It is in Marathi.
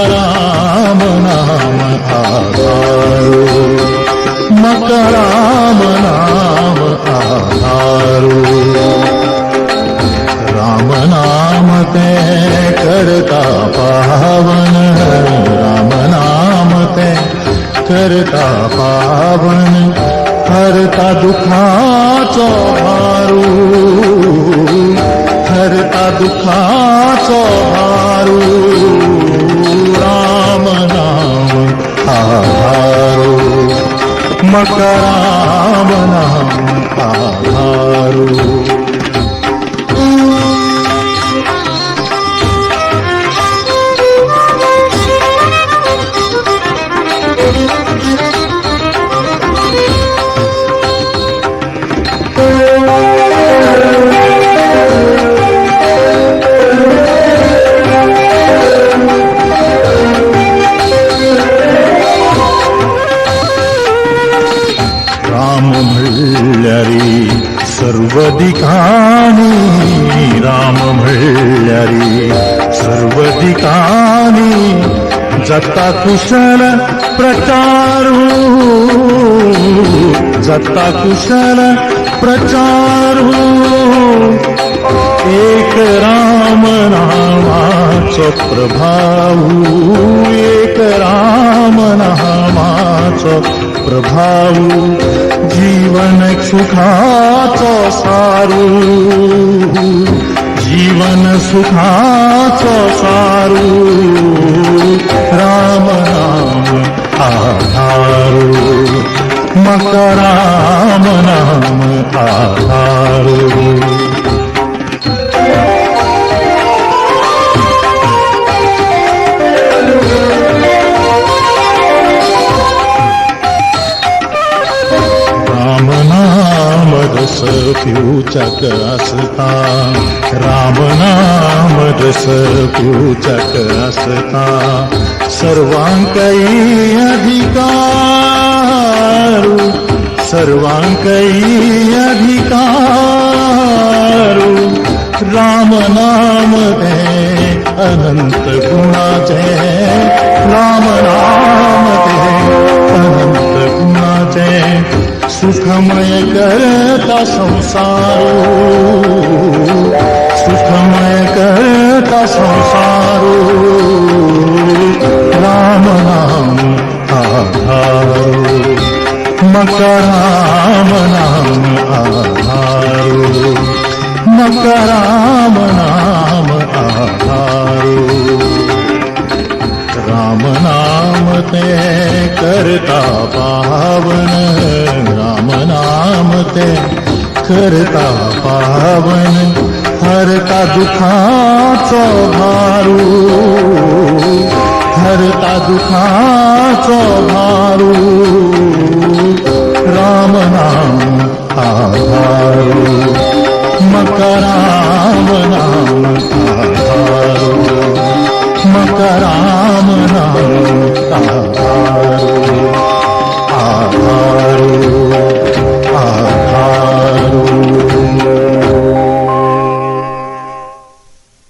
मकराम नाम आधारो, मकराम नाम आधारो। राम नाम ते करता पावन, राम नाम ते करता पावन, हरता दुखाचो भारू, हरता दुखाचो भारू। राम नाम आधारो, मकराम नाम आधारो। राम म्हणल्यारी सर्व ठिकाणी, राम म्हणल्यारी सर्व ठिकाणी, जता कुशल प्रचारू, जता कुशल प्रचारू। एक राम नामाचो प्रभाव, एक राम नामाचो प्रभाव। जीवन सुखाचो सारू, जीवन सुखाचो सारू। राम नाम आधारो, मकराम नाम आधारो। राम नाम रस पिऊच्याक आसता, राम नाम रस पिऊच्याक आसता। सर्वांकई अधिकारू, सर्वांकई अधिकारू। राम नाम ते अनंत गुणाचे, राम नाम ते अनंत गुणाचे। सुखमय करता संसारो, सुखमय करता संसारो। राम नाम आधारो, मकराम नाम आधारो, मकराम नाम आधारो। राम नाम ते करता पावन, राम नाम ते करता पावन। हरता दुखाचो भारू, हरता दुखाचो भारू। राम नाम आधारो, मकराम नाम आधारो, मकराम